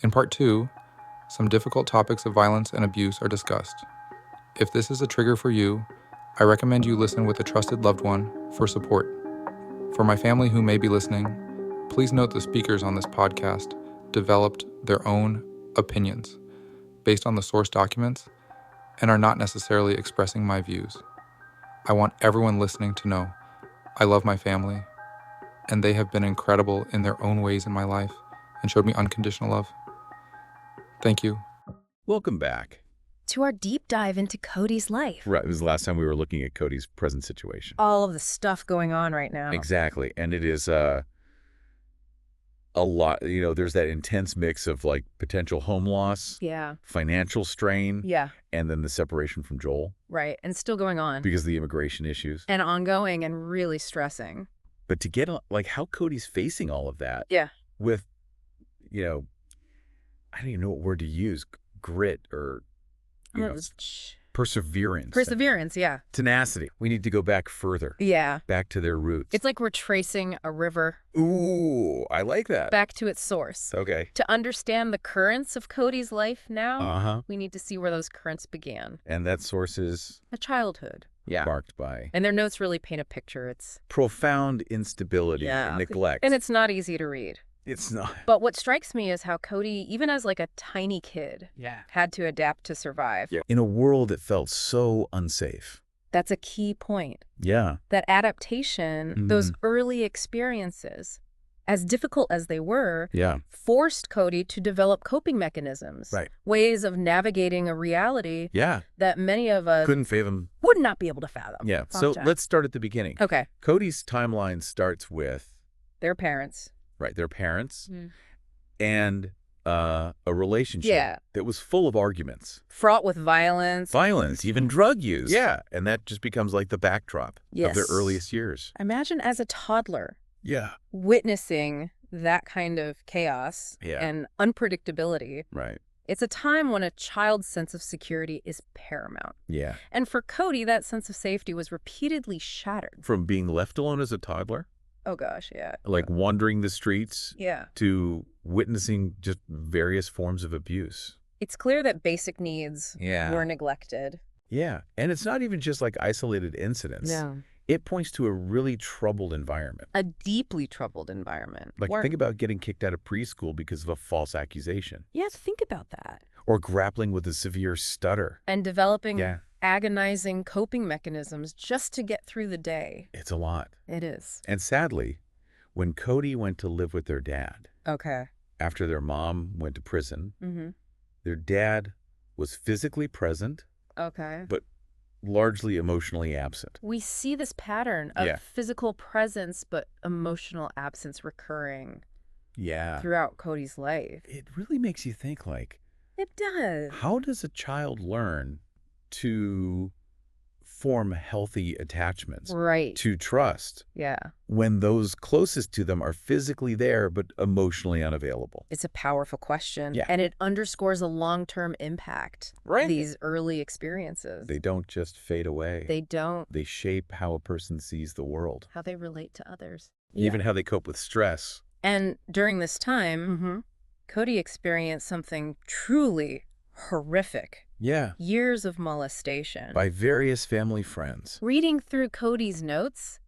In part 2, some difficult topics of violence and abuse are discussed. If this is a trigger for you, I recommend you listen with a trusted loved one for support. For my family who may be listening, please note the speakers on this podcast developed their own opinions based on the source documents and are not necessarily expressing my views. I want everyone listening to know I love my family, and they have been incredible in their own ways in my life and showed me unconditional love. Thank you. Welcome back to our deep dive into Cody's life. Right, it was the last time we were looking at Cody's present situation. All of the stuff going on right now. Exactly, and it is a lot. You know, there's that intense mix of like potential home loss, financial strain, and then the separation from Joel. Right, and still going on because of the immigration issues, and ongoing and really stressing. But to get like how Cody's facing all of that, with, you know, I don't even know what word to use, grit or perseverance. Perseverance, tenacity. We need to go back further. Back to their roots. It's like we're tracing a river. Ooh, I like that. Back to its source. Okay. To understand the currents of Cody's life now, we need to see where those currents began. And that source is? A childhood. Marked by. And their notes really paint a picture. It's profound instability and neglect. And it's not easy to read. It's not. But what strikes me is how Cody, even as like a tiny kid, had to adapt to survive. In a world that felt so unsafe. That's a key point. That adaptation, those early experiences, as difficult as they were, forced Cody to develop coping mechanisms, ways of navigating a reality that many of us couldn't fathom, would not be able to fathom. So let's start at the beginning. Okay. Cody's timeline starts with their parents. Right, their parents, and a relationship that was full of arguments. Fraught with violence. Even drug use. And that just becomes like the backdrop of their earliest years. Imagine as a toddler witnessing that kind of chaos and unpredictability. Right. It's a time when a child's sense of security is paramount. And for Cody, that sense of safety was repeatedly shattered. From being left alone as a toddler? Oh, gosh, Like wandering the streets to witnessing just various forms of abuse. It's clear that basic needs were neglected. And it's not even just like isolated incidents. No. It points to a really troubled environment. A deeply troubled environment. Like think about getting kicked out of preschool because of a false accusation. Think about that. Or grappling with a severe stutter. And developing agonizing coping mechanisms just to get through the day. It's a lot. It is. And sadly, when Cody went to live with their dad, after their mom went to prison, their dad was physically present, but largely emotionally absent. We see this pattern of physical presence but emotional absence recurring throughout Cody's life. It really makes you think, like, it does. How does a child learn to form healthy attachments, to trust, when those closest to them are physically there but emotionally unavailable? It's a powerful question, and it underscores a long-term impact. These early experiences. They don't just fade away. They don't. They shape how a person sees the world. How they relate to others. Even how they cope with stress. And during this time, Cody experienced something truly horrific. Years of molestation. By various family friends. Reading through Cody's notes,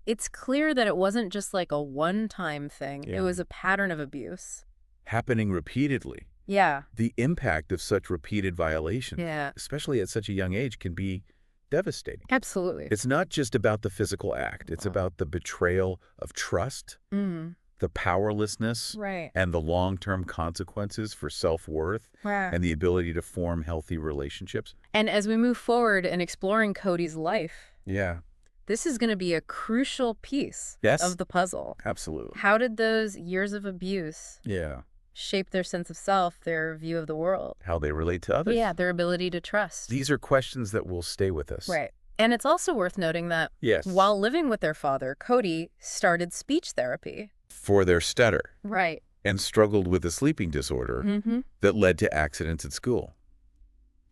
it's clear that it wasn't just like a one-time thing. It was a pattern of abuse. Happening repeatedly. The impact of such repeated violations, especially at such a young age, can be devastating. Absolutely. It's not just about the physical act. It's about the betrayal of trust. The powerlessness and the long-term consequences for self-worth and the ability to form healthy relationships. And as we move forward in exploring Cody's life, this is going to be a crucial piece of the puzzle. Absolutely. How did those years of abuse shape their sense of self, their view of the world? How they relate to others. Their ability to trust. These are questions that will stay with us. And it's also worth noting that while living with their father, Cody started speech therapy. For their stutter. Right. And struggled with a sleeping disorder that led to accidents at school.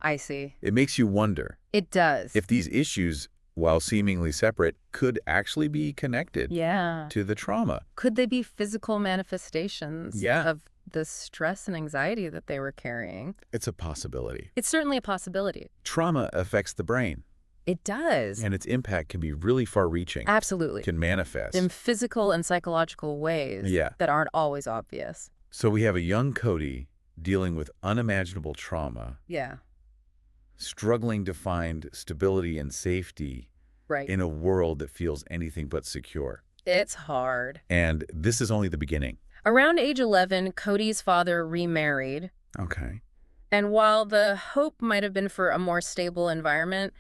I see. It makes you wonder. It does. If these issues, while seemingly separate, could actually be connected to the trauma. Could they be physical manifestations of the stress and anxiety that they were carrying. It's a possibility. It's certainly a possibility. Trauma affects the brain. It does. And its impact can be really far-reaching. Absolutely. Can manifest. In physical and psychological ways that aren't always obvious. So we have a young Cody dealing with unimaginable trauma. Yeah. Struggling to find stability and safety in a world that feels anything but secure. It's hard. And this is only the beginning. Around age 11, Cody's father remarried. Okay. And while the hope might have been for a more stable environment,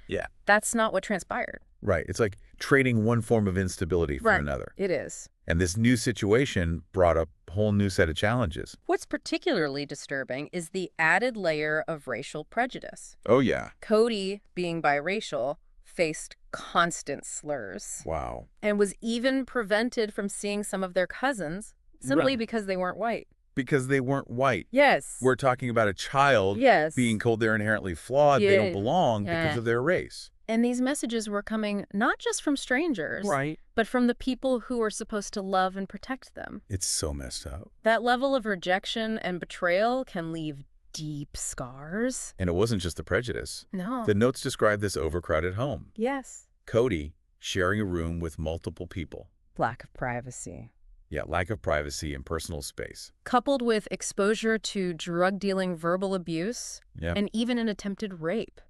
that's not what transpired. Right. It's like trading one form of instability for another. It is. And this new situation brought up a whole new set of challenges. What's particularly disturbing is the added layer of racial prejudice. Oh, yeah. Cody, being biracial, faced constant slurs. Wow. And was even prevented from seeing some of their cousins simply because they weren't white. Because they weren't white. Yes. We're talking about a child being told they're inherently flawed, they don't belong because of their race. And these messages were coming not just from strangers, but from the people who were supposed to love and protect them. It's so messed up. That level of rejection and betrayal can leave deep scars. And it wasn't just the prejudice. No. The notes describe this overcrowded home. Yes. Cody sharing a room with multiple people. Lack of privacy. Yeah, lack of privacy and personal space. Coupled with exposure to drug-dealing verbal abuse and even an attempted rape.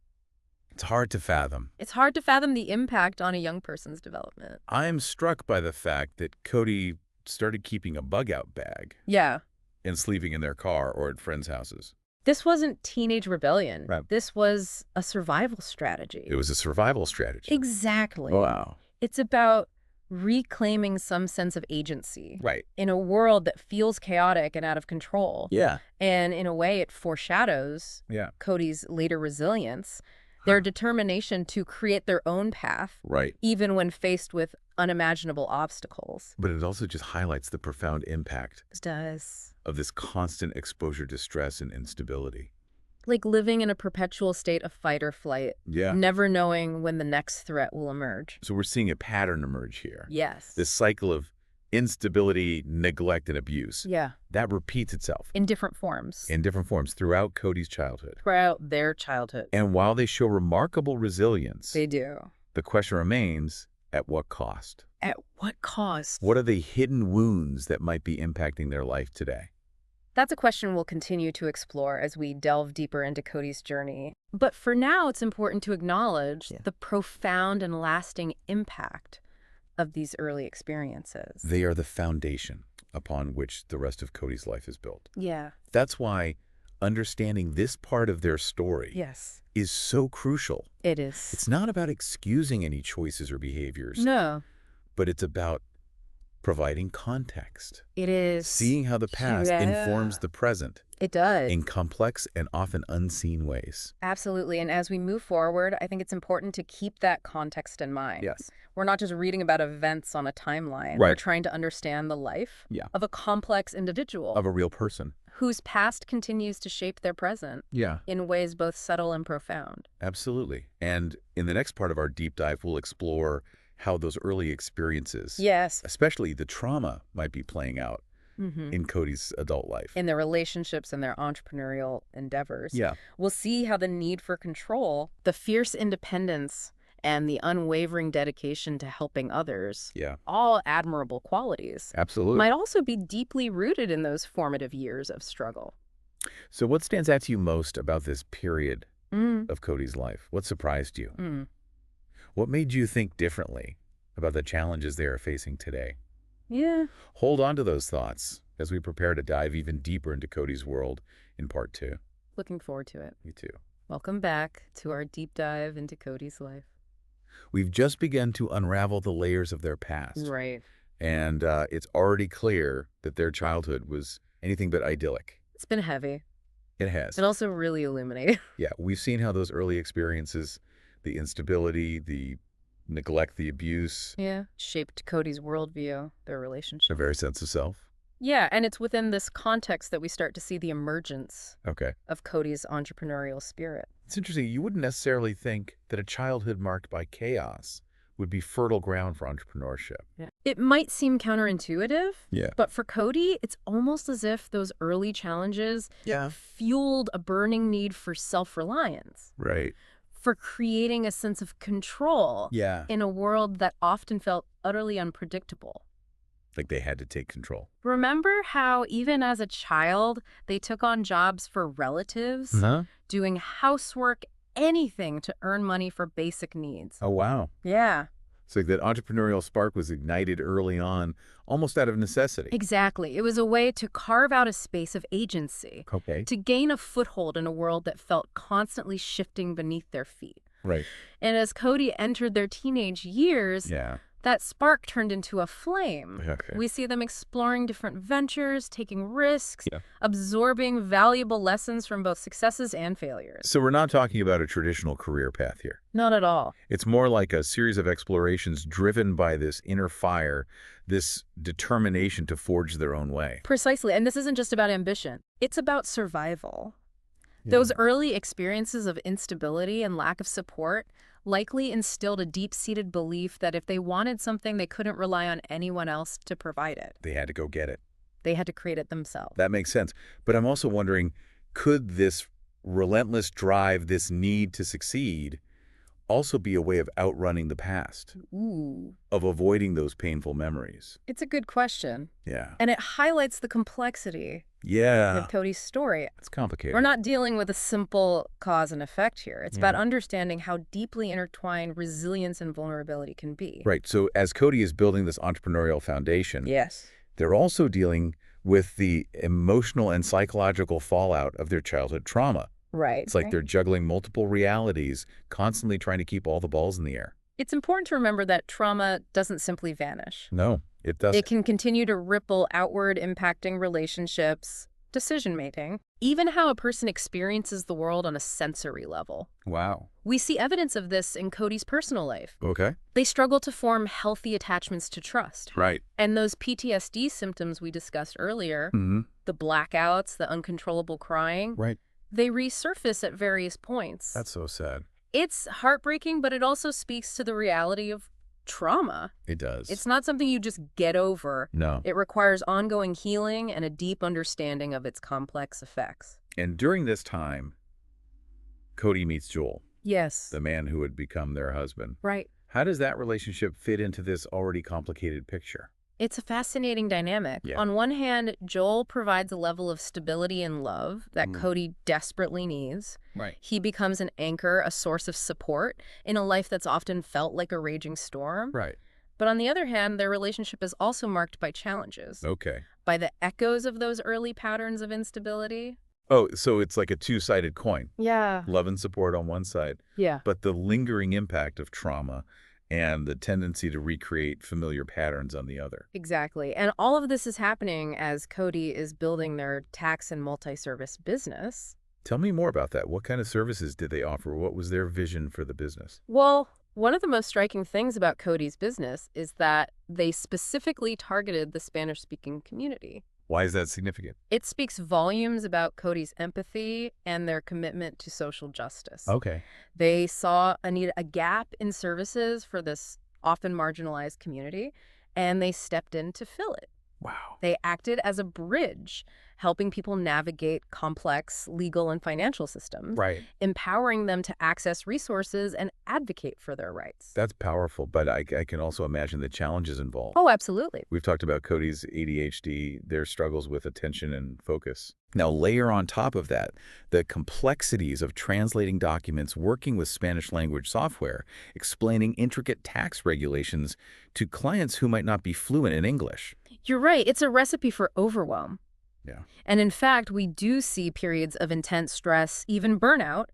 It's hard to fathom. It's hard to fathom the impact on a young person's development. I am struck by the fact that Cody started keeping a bug-out bag. Yeah. And sleeping in their car or at friends' houses. This wasn't teenage rebellion. This was a survival strategy. It was a survival strategy. Exactly. Wow. It's about reclaiming some sense of agency. In a world that feels chaotic and out of control. Yeah. And in a way, it foreshadows Cody's later resilience, their determination to create their own path, even when faced with unimaginable obstacles. But it also just highlights the profound impact It does. of this constant exposure to stress and instability. Like living in a perpetual state of fight or flight, never knowing when the next threat will emerge. So we're seeing a pattern emerge here. Yes. This cycle of instability, neglect, and abuse. Yeah. That repeats itself. In different forms. In different forms throughout Cody's childhood. Throughout their childhood. And while they show remarkable resilience, They do. the question remains, at what cost? At what cost? What are the hidden wounds that might be impacting their life today? That's a question we'll continue to explore as we delve deeper into Cody's journey. But for now, it's important to acknowledge the profound and lasting impact of these early experiences. They are the foundation upon which the rest of Cody's life is built. Yeah. That's why understanding this part of their story is so crucial. It is. It's not about excusing any choices or behaviors. No. But it's about providing context. It is. Seeing how the past informs the present. It does. In complex and often unseen ways. Absolutely. And as we move forward, I think it's important to keep that context in mind. Yes. We're not just reading about events on a timeline. We're trying to understand the life of a complex individual. Of a real person. Whose past continues to shape their present. In ways both subtle and profound. Absolutely. And in the next part of our deep dive, we'll explore how those early experiences, especially the trauma, might be playing out in Cody's adult life. In their relationships and their entrepreneurial endeavors. We'll see how the need for control, the fierce independence, and the unwavering dedication to helping others, all admirable qualities, absolutely, might also be deeply rooted in those formative years of struggle. So what stands out to you most about this period of Cody's life? What surprised you? What made you think differently about the challenges they are facing today? Hold on to those thoughts as we prepare to dive even deeper into Cody's world in part 2. Looking forward to it. Me too. Welcome back to our deep dive into Cody's life. We've just begun to unravel the layers of their past. And it's already clear that their childhood was anything but idyllic. It's been heavy. It has. And also really illuminating. We've seen how those early experiences, the instability, the neglect, the abuse. Shaped Cody's worldview, their relationship. A very sense of self. And it's within this context that we start to see the emergence of Cody's entrepreneurial spirit. It's interesting. You wouldn't necessarily think that a childhood marked by chaos would be fertile ground for entrepreneurship. Yeah. It might seem counterintuitive, Yeah. but for Cody, it's almost as if those early challenges fueled a burning need for self-reliance. Right. For creating a sense of control in a world that often felt utterly unpredictable. Like they had to take control. Remember how even as a child, they took on jobs for relatives, doing housework, anything to earn money for basic needs. Oh, wow. Yeah. So that entrepreneurial spark was ignited early on, almost out of necessity. Exactly. It was a way to carve out a space of agency, to gain a foothold in a world that felt constantly shifting beneath their feet. Right. And as Cody entered their teenage years, that spark turned into a flame. Okay. We see them exploring different ventures, taking risks, absorbing valuable lessons from both successes and failures. So we're not talking about a traditional career path here. Not at all. It's more like a series of explorations driven by this inner fire, this determination to forge their own way. Precisely. And this isn't just about ambition. It's about survival. Those early experiences of instability and lack of support likely instilled a deep-seated belief that if they wanted something, they couldn't rely on anyone else to provide it. They had to go get it. They had to create it themselves. That makes sense. But I'm also wondering, could this relentless drive, this need to succeed, also be a way of outrunning the past? Ooh. Of avoiding those painful memories? It's a good question. Yeah. And it highlights the complexity of Cody's story. It's complicated. We're not dealing with a simple cause and effect here. It's about understanding how deeply intertwined resilience and vulnerability can be. Right. So as Cody is building this entrepreneurial foundation, they're also dealing with the emotional and psychological fallout of their childhood trauma. Right. It's like they're juggling multiple realities, constantly trying to keep all the balls in the air. It's important to remember that trauma doesn't simply vanish. No, it doesn't. It can continue to ripple outward, impacting relationships, decision-making, even how a person experiences the world on a sensory level. Wow. We see evidence of this in Cody's personal life. Okay. They struggle to form healthy attachments to trust. Right. And those PTSD symptoms we discussed earlier, the blackouts, the uncontrollable crying, they resurface at various points. That's so sad. It's heartbreaking, but it also speaks to the reality of trauma. It does. It's not something you just get over. No. It requires ongoing healing and a deep understanding of its complex effects. And during this time, Cody meets Joel. Yes. The man who would become their husband. Right. How does that relationship fit into this already complicated picture? It's a fascinating dynamic. Yeah. On one hand, Joel provides a level of stability and love that Cody desperately needs. Right. He becomes an anchor, a source of support in a life that's often felt like a raging storm. Right. But on the other hand, their relationship is also marked by challenges. Okay. By the echoes of those early patterns of instability. Oh, so it's like a two-sided coin. Yeah. Love and support on one side. Yeah. But the lingering impact of trauma and the tendency to recreate familiar patterns on the other. Exactly. And all of this is happening as Cody is building their tax and multi-service business. Tell me more about that. What kind of services did they offer? What was their vision for the business? Well, one of the most striking things about Cody's business is that they specifically targeted the Spanish-speaking community. Why is that significant? It speaks volumes about Cody's empathy and their commitment to social justice. Okay. They saw a gap in services for this often marginalized community, and they stepped in to fill it. Wow. They acted as a bridge, helping people navigate complex legal and financial systems, empowering them to access resources and advocate for their rights. That's powerful, but I can also imagine the challenges involved. Oh, absolutely. We've talked about Cody's ADHD, their struggles with attention and focus. Now, layer on top of that the complexities of translating documents, working with Spanish language software, explaining intricate tax regulations to clients who might not be fluent in English. You're right. It's a recipe for overwhelm. Yeah. And in fact, we do see periods of intense stress, even burnout,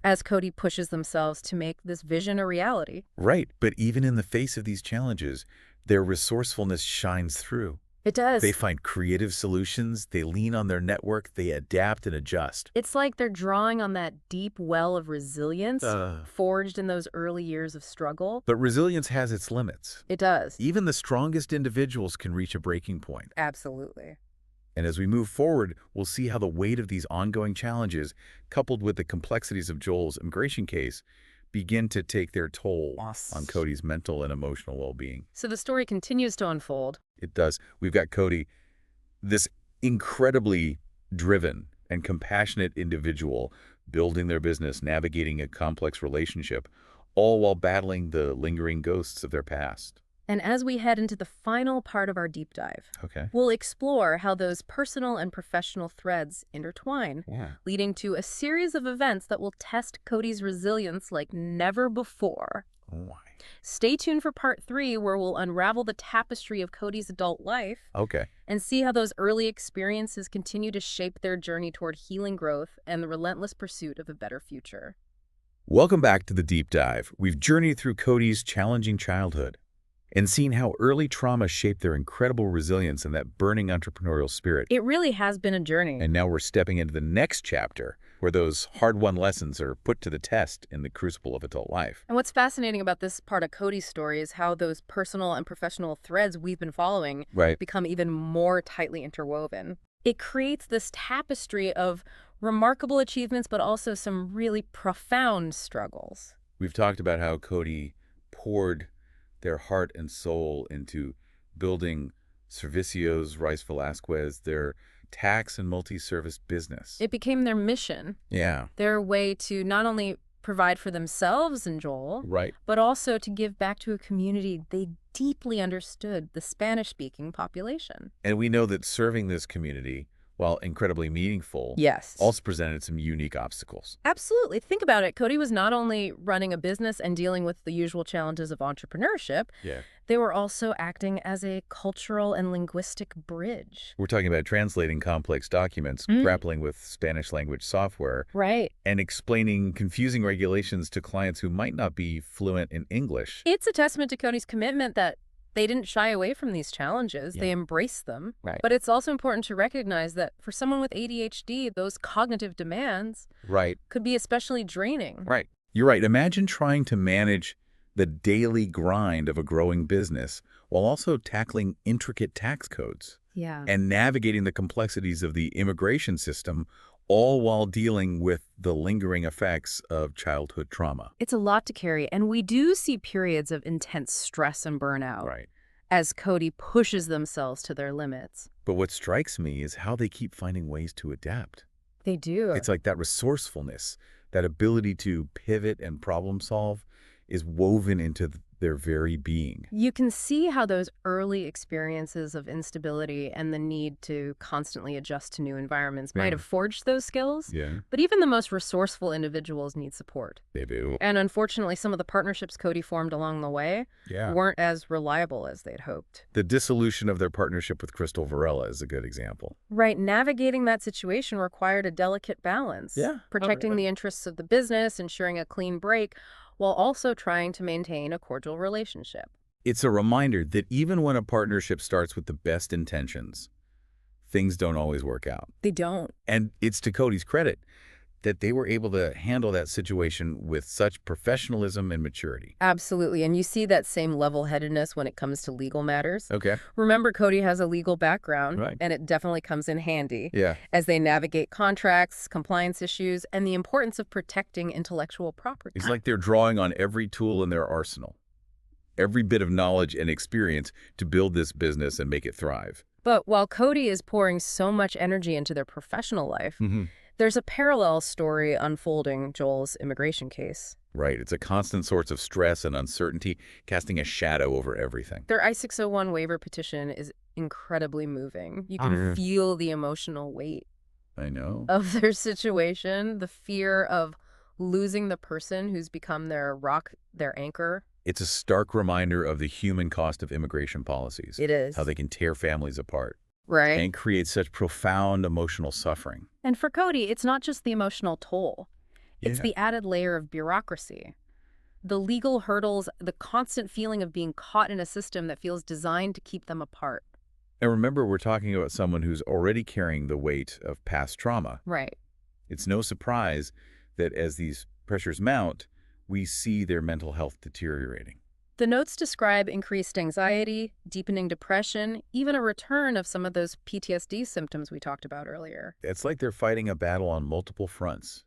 as Cody pushes themselves to make this vision a reality. Right. But even in the face of these challenges, their resourcefulness shines through. It does. They find creative solutions, they lean on their network, they adapt and adjust. It's like they're drawing on that deep well of resilience forged in those early years of struggle. But resilience has its limits. It does. Even the strongest individuals can reach a breaking point. Absolutely. And as we move forward, we'll see how the weight of these ongoing challenges, coupled with the complexities of Joel's immigration case, begin to take their toll on Cody's mental and emotional well-being. So the story continues to unfold. It does. We've got Cody, this incredibly driven and compassionate individual, building their business, navigating a complex relationship, all while battling the lingering ghosts of their past. And as we head into the final part of our deep dive, we'll explore how those personal and professional threads intertwine, leading to a series of events that will test Cody's resilience like never before. Stay tuned for part 3, where we'll unravel the tapestry of Cody's adult life and see how those early experiences continue to shape their journey toward healing growth and the relentless pursuit of a better future. Welcome back to the deep dive. We've journeyed through Cody's challenging childhood and seen how early trauma shaped their incredible resilience and that burning entrepreneurial spirit. It really has been a journey. And now we're stepping into the next chapter, where those hard-won lessons are put to the test in the crucible of adult life. And what's fascinating about this part of Cody's story is how those personal and professional threads we've been following become even more tightly interwoven. It creates this tapestry of remarkable achievements, but also some really profound struggles. We've talked about how Cody poured their heart and soul into building Servicios Rice Velasquez, their tax and multi-service business. It became their mission. Their way to not only provide for themselves and Joel, but also to give back to a community they deeply understood, the Spanish-speaking population. And we know that serving this community, while incredibly meaningful, also presented some unique obstacles. Absolutely. Think about it. Cody was not only running a business and dealing with the usual challenges of entrepreneurship, they were also acting as a cultural and linguistic bridge. We're talking about translating complex documents, grappling with Spanish language software, and explaining confusing regulations to clients who might not be fluent in English. It's a testament to Cody's commitment that they didn't shy away from these challenges. They embraced them. But it's also important to recognize that for someone with ADHD, those cognitive demands could be especially draining. You're right. Imagine trying to manage the daily grind of a growing business while also tackling intricate tax codes and navigating the complexities of the immigration system, all while dealing with the lingering effects of childhood trauma. It's a lot to carry, and we do see periods of intense stress and burnout as Cody pushes themselves to their limits. But what strikes me is how they keep finding ways to adapt. They do. It's like that resourcefulness, that ability to pivot and problem solve is woven into their very being. You can see how those early experiences of instability and the need to constantly adjust to new environments might have forged those skills. But even the most resourceful individuals need support. They do. And unfortunately, some of the partnerships Cody formed along the way weren't as reliable as they'd hoped. The dissolution of their partnership with Crystal Varela is a good example. Navigating that situation required a delicate balance. Protecting the interests of the business, ensuring a clean break, while also trying to maintain a cordial relationship. It's a reminder that even when a partnership starts with the best intentions, things don't always work out. They don't. And it's to Cody's credit that they were able to handle that situation with such professionalism and maturity. Absolutely. And you see that same level-headedness when it comes to legal matters. Remember, Cody has a legal background, and it definitely comes in handy as they navigate contracts, compliance issues, and the importance of protecting intellectual property. It's like they're drawing on every tool in their arsenal, every bit of knowledge and experience to build this business and make it thrive. But while Cody is pouring so much energy into their professional life, there's a parallel story unfolding Joel's immigration case. It's a constant source of stress and uncertainty, casting a shadow over everything. Their I-601 waiver petition is incredibly moving. You can feel the emotional weight of their situation, the fear of losing the person who's become their rock, their anchor. It's a stark reminder of the human cost of immigration policies. It is. How they can tear families apart. And create such profound emotional suffering. And for Cody, it's not just the emotional toll. It's the added layer of bureaucracy. The legal hurdles, the constant feeling of being caught in a system that feels designed to keep them apart. And remember, we're talking about someone who's already carrying the weight of past trauma. It's no surprise that as these pressures mount, we see their mental health deteriorating. The notes describe increased anxiety, deepening depression, even a return of some of those PTSD symptoms we talked about earlier. It's like they're fighting a battle on multiple fronts,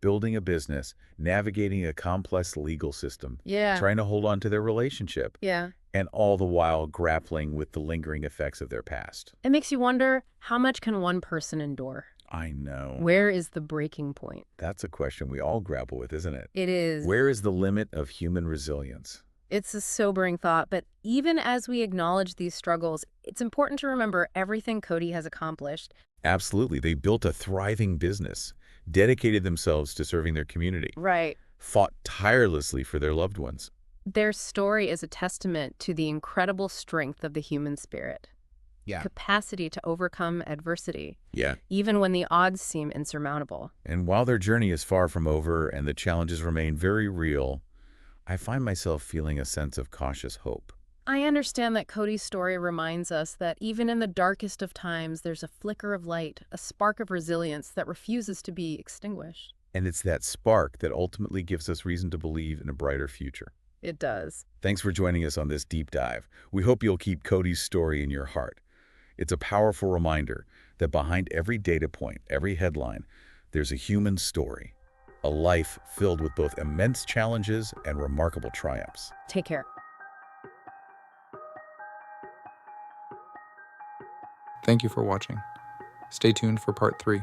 building a business, navigating a complex legal system, trying to hold on to their relationship, and all the while grappling with the lingering effects of their past. It makes you wonder, how much can one person endure? I know. Where is the breaking point? That's a question we all grapple with, isn't it? It is. Where is the limit of human resilience? It's a sobering thought, but even as we acknowledge these struggles, it's important to remember everything Cody has accomplished. Absolutely. They built a thriving business, dedicated themselves to serving their community, fought tirelessly for their loved ones. Their story is a testament to the incredible strength of the human spirit. Capacity to overcome adversity, even when the odds seem insurmountable. And while their journey is far from over and the challenges remain very real, I find myself feeling a sense of cautious hope. I understand that Cody's story reminds us that even in the darkest of times, there's a flicker of light, a spark of resilience that refuses to be extinguished. And it's that spark that ultimately gives us reason to believe in a brighter future. It does. Thanks for joining us on this deep dive. We hope you'll keep Cody's story in your heart. It's a powerful reminder that behind every data point, every headline, there's a human story, a life filled with both immense challenges and remarkable triumphs. Take care. Thank you for watching. Stay tuned for part 3.